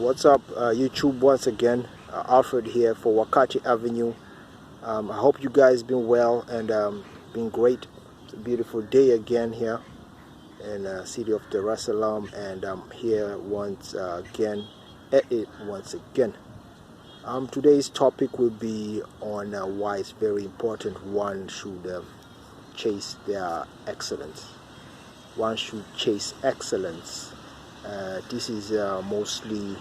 What's up, YouTube? Once again, Alfred here for Wakati Avenue. I hope you guys been well and been great. It's a beautiful day again here in the city of Dar es Salaam, and I'm here once again at it once again. Today's topic will be on why it's very important one should chase their excellence. One should chase excellence. This is mostly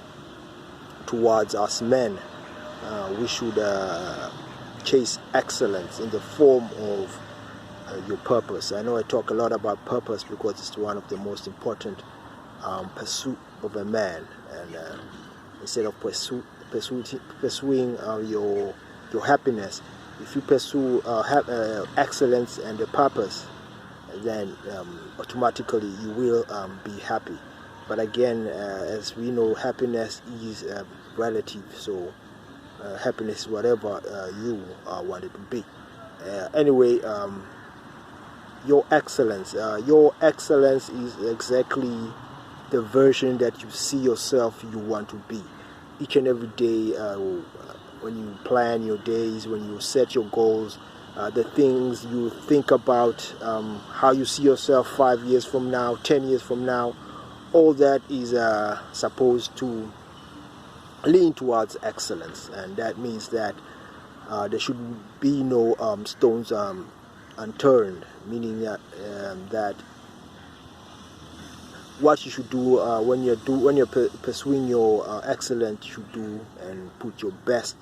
towards us men. We should chase excellence in the form of your purpose. I know I talk a lot about purpose because it's one of the most important pursuit of a man. And instead of pursuing your happiness, if you pursue excellence and the purpose, then automatically you will be happy. But again, as we know, happiness is relative, so happiness is whatever you want it to be. Anyway, your excellence is exactly the version that you see yourself you want to be. Each and every day, when you plan your days, when you set your goals, the things you think about, how you see yourself 5 years from now, 10 years from now, all that is supposed to lean towards excellence. And that means that there should be no stones unturned, meaning that what you should do when you're pursuing your excellence, you should do and put your best.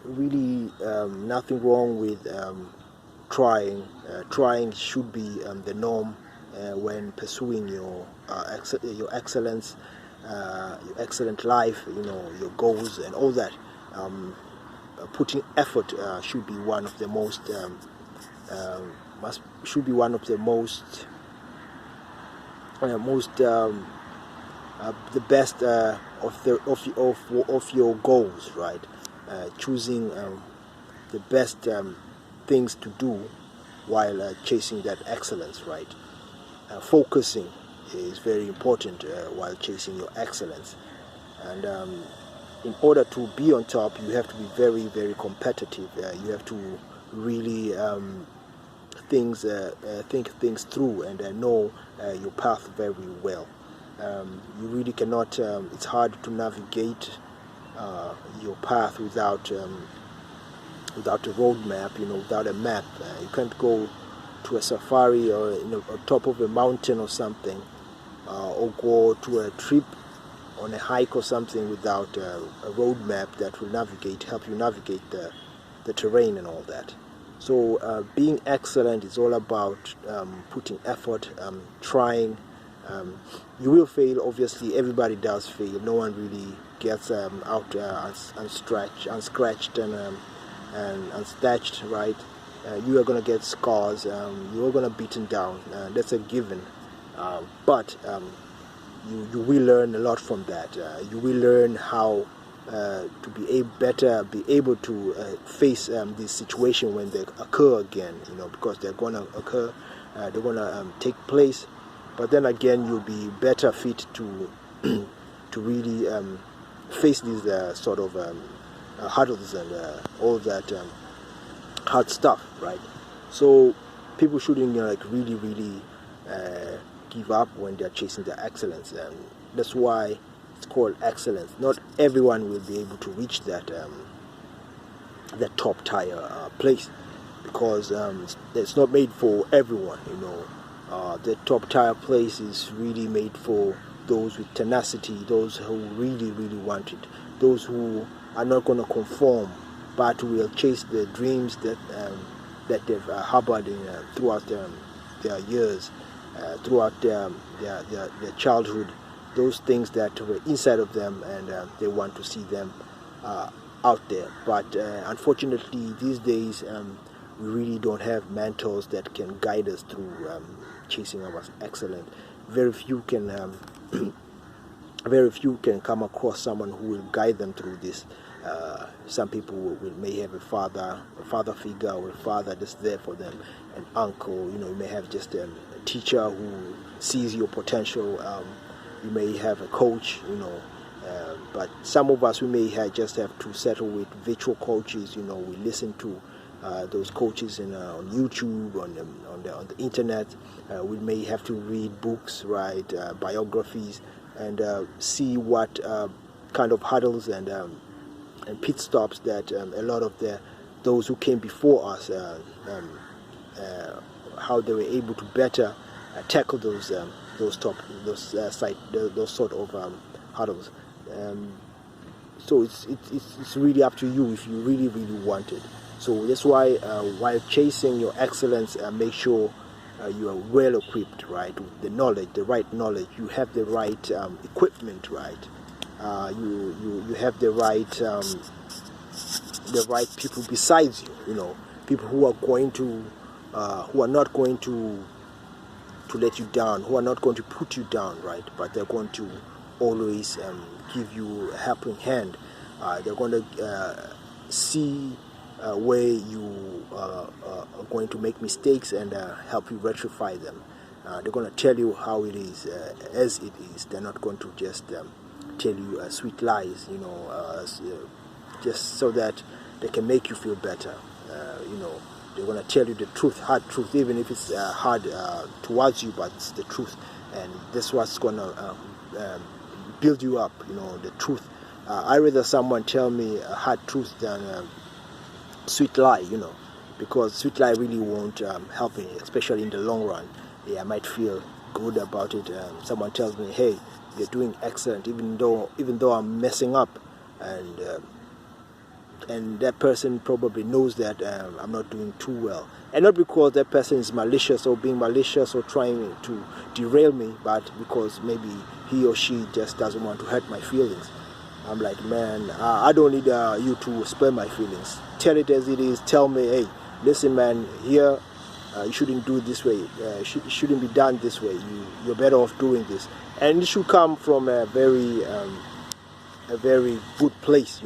Really, nothing wrong with trying. Trying should be the norm when pursuing your excellence, your excellent life, your goals and all that. Putting effort should be one of the most the best of your goals, right? Choosing the best things to do while chasing that excellence, right? Focusing is very important while chasing your excellence. And in order to be on top, you have to be very, very competitive. You have to really think things through and know your path very well. You really cannot, it's hard to navigate your path without a roadmap, without a map. You can't go to a safari or on top of a mountain or something, or go to a trip on a hike or something without a roadmap that will help you navigate the terrain and all that. So being excellent is all about putting effort, trying. You will fail, obviously. Everybody does fail. No one really gets out unscratched and unstitched, right? You are going to get scars. You are going to be beaten down. That's a given. But you will learn a lot from that. You will learn how to be able to face this situation when they occur again. Because they're going to occur. They're going to take place. But then again, you'll be better fit to really face these sort of hurdles and all that hard stuff, right? So people shouldn't really give up when they're chasing their excellence, and that's why it's called excellence. Not everyone will be able to reach that top tier place, because it's not made for everyone. The top tier place is really made for those with tenacity, those who really want it, those who are not going to conform, but will chase the dreams that they've harbored throughout their years, throughout their childhood, those things that were inside of them, and they want to see them out there. But unfortunately, these days, we really don't have mentors that can guide us through chasing our excellence. Very few can come across someone who will guide them through this. Some people may have a father figure, or a father that's there for them, an uncle. You may have just a teacher who sees your potential, you may have a coach, but some of us, we may just have to settle with virtual coaches. We listen to those coaches on YouTube, on the internet. We may have to read books, right, biographies, and see what kind of hurdles and pit stops that a lot of those who came before us, how they were able to better tackle those sort of hurdles. So it's really up to you if you really want it. So that's why while chasing your excellence, make sure you are well equipped, right, with the knowledge, the right knowledge. You have the right equipment, right. You have the right people besides you. People who are going to who are not going to let you down, who are not going to put you down, right, but they're going to always give you a helping hand. They're going to see where you are going to make mistakes and help you rectify them. They're going to tell you how it is as it is. They're not going to just tell you sweet lies, just so that they can make you feel better. They're going to tell you the truth, hard truth, even if it's hard towards you, but it's the truth. And that's what's going to build you up, the truth. I'd rather someone tell me a hard truth than sweet lie, because sweet lie really won't help me, especially in the long run. I might feel good about it. Someone tells me, hey, you're doing excellent, even though I'm messing up, and that person probably knows that I'm not doing too well, and not because that person is malicious or being malicious or trying to derail me, but because maybe he or she just doesn't want to hurt my feelings. I'm like, man, I don't need you to spare my feelings. Tell it as it is. Tell me, hey, listen, man, here you shouldn't do it this way. It shouldn't be done this way. You're better off doing this. And it should come from a very good place,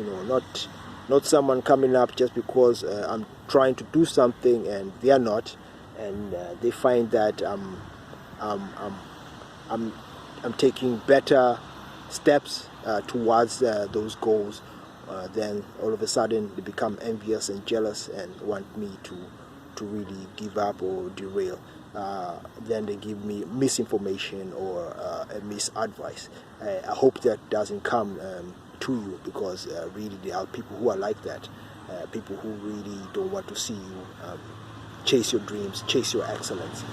not someone coming up just because I'm trying to do something and they are not, and they find that I'm taking better steps towards those goals. Then all of a sudden they become envious and jealous and want me to really give up or derail. Then they give me misinformation or a misadvice. I hope that doesn't come to you, because really there are people who are like that, people who really don't want to see you chase your dreams, chase your excellence.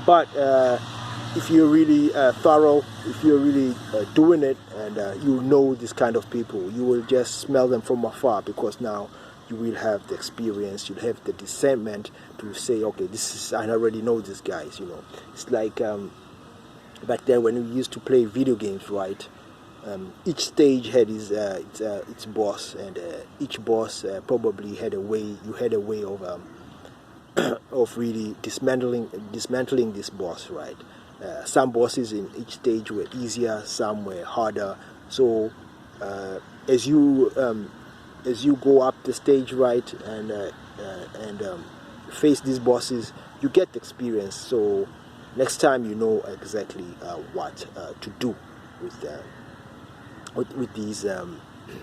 But if you're really thorough, if you're really doing it, and you know this kind of people, you will just smell them from afar, because now you will have the experience, you'll have the discernment to say, okay, I already know these guys. It's like back then when we used to play video games, right? Each stage had its boss, and each boss probably had a way. You had a way of of really dismantling this boss, right? Some bosses in each stage were easier, some were harder. So as you go up the stage, right, and face these bosses, you get the experience. So next time you know exactly what to do with these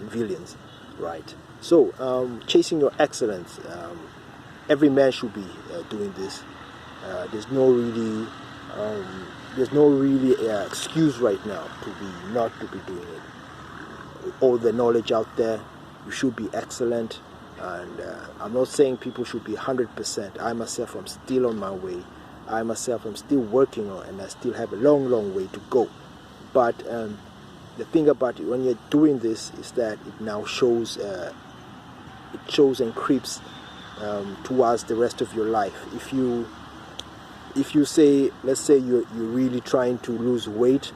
villains, right? So chasing your excellence, every man should be doing this. There's no really excuse right now not to be doing it. With all the knowledge out there, you should be excellent. And I'm not saying people should be 100%. I myself am still on my way. I myself am still working on, and I still have a long way to go. But the thing about it, when you're doing this, is that it now shows and creeps towards the rest of your life. If you say, let's say you're really trying to lose weight,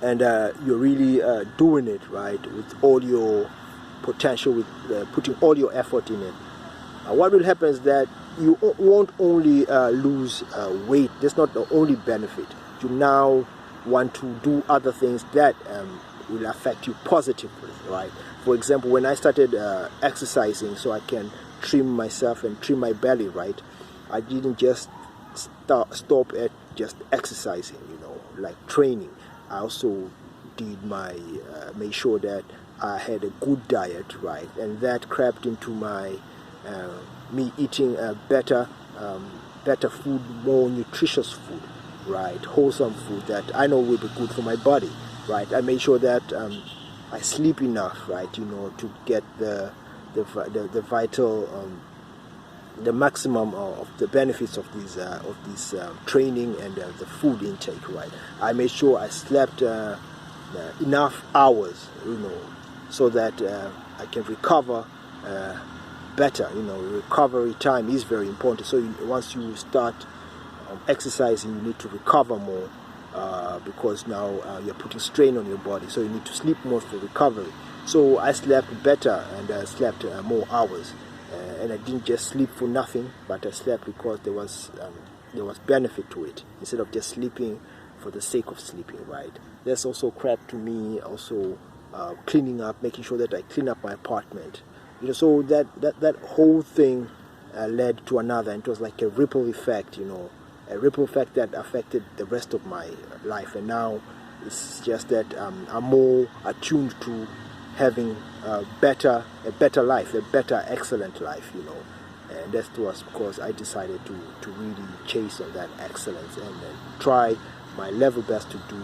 and you're really doing it, right, with all your potential, with putting all your effort in it, what will happen is that you won't only lose weight. That's not the only benefit. You now want to do other things that will affect you positively, right? For example, when I started exercising so I can trim myself and trim my belly, right, I didn't just stop at just exercising, like training. I also did my made sure that I had a good diet, right, and that crept into my me eating better food, more nutritious food, right, wholesome food that I know will be good for my body, right. I made sure that I sleep enough, right, to get the vital the maximum of the benefits of this training and the food intake, right. I made sure I slept enough hours, so that I can recover better. Recovery time is very important. So once you start exercising, you need to recover more because now you're putting strain on your body. So you need to sleep more for recovery. So I slept better and slept more hours. And I didn't just sleep for nothing, but I slept because there was benefit to it, instead of just sleeping for the sake of sleeping, right? There's also crap to me, also cleaning up, making sure that I clean up my apartment. So that whole thing led to another, and it was like a ripple effect, a ripple effect that affected the rest of my life. And now it's just that I'm more attuned to having a better life, a better, excellent life, And that was because I decided to really chase on that excellence and try my level best to do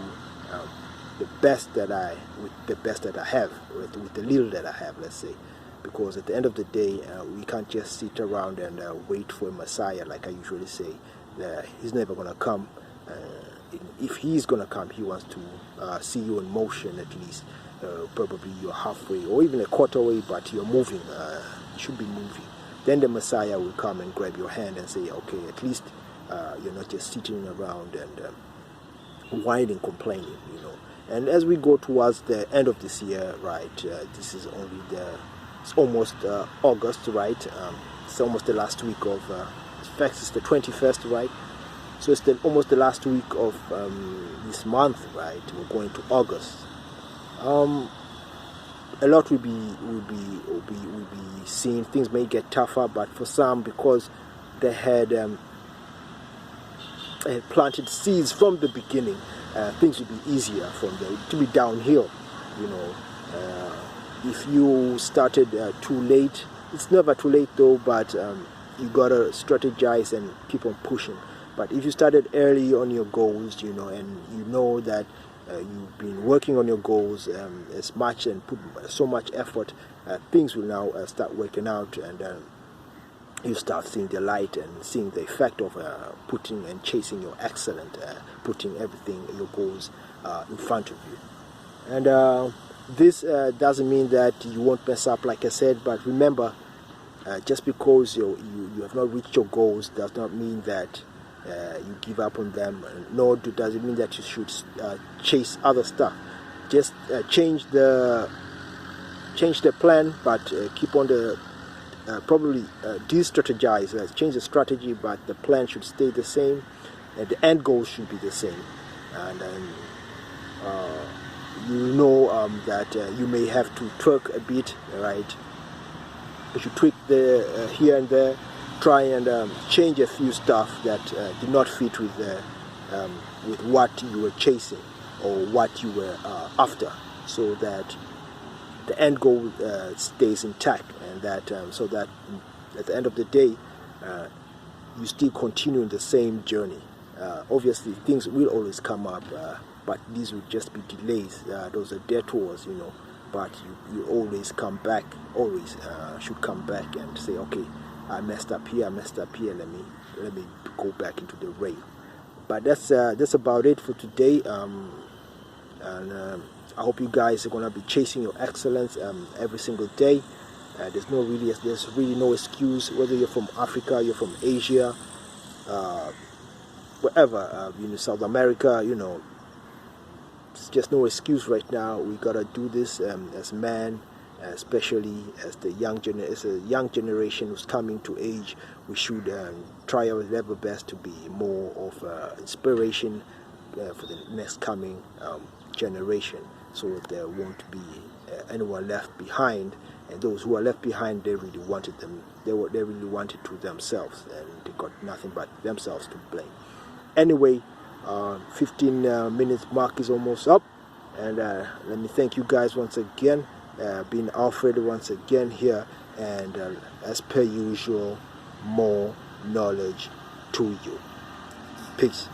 the best that I have, with the little that I have, let's say. Because at the end of the day, we can't just sit around and wait for a Messiah, like I usually say. He's never going to come. If he's going to come, he wants to see you in motion at least. Probably you're halfway or even a quarter way, but you're moving. You should be moving. Then the Messiah will come and grab your hand and say, okay, at least you're not just sitting around and whining, complaining, And as we go towards the end of this year, right, this is it's almost August, right? It's almost the last week of, in fact, it's the 21st, right? So it's almost the last week of this month, right? We're going to August. A lot will be seen. Things may get tougher, but for some, because they had planted seeds from the beginning, things will be easier from there. To be downhill, if you started too late, it's never too late though. But you gotta strategize and keep on pushing. But if you started early on your goals, and you know that you've been working on your goals as much and put so much effort, things will now start working out, and you start seeing the light and seeing the effect of putting and chasing your excellent, putting everything, your goals in front of you. And this doesn't mean that you won't mess up, like I said, but remember, just because you have not reached your goals does not mean that you give up on them, nor does it mean that you should chase other stuff. Just change the plan, but keep on the probably de-strategize, change the strategy, but the plan should stay the same, and the end goal should be the same. And that you may have to twerk a bit, right? You should tweak the here and there, try and change a few stuff that did not fit with what you were chasing or what you were after, so that the end goal stays intact, and that so that at the end of the day you still continue in the same journey. Obviously things will always come up, but these will just be delays. Those are detours, but you always come back, always should come back and say, okay, I messed up here, let me go back into the rail. But that's about it for today, and I hope you guys are gonna be chasing your excellence every single day. There's really no excuse, whether you're from Africa, you're from Asia, wherever, South America, it's just no excuse right now. We gotta do this as man, especially as a young generation who's coming to age. We should try our level best to be more of inspiration for the next coming generation, so there won't be anyone left behind. And those who are left behind, they really wanted to themselves, and they got nothing but themselves to blame. Anyway, 15 minutes mark is almost up, and let me thank you guys once again. Being Alfred once again here, and as per usual, more knowledge to you. Peace.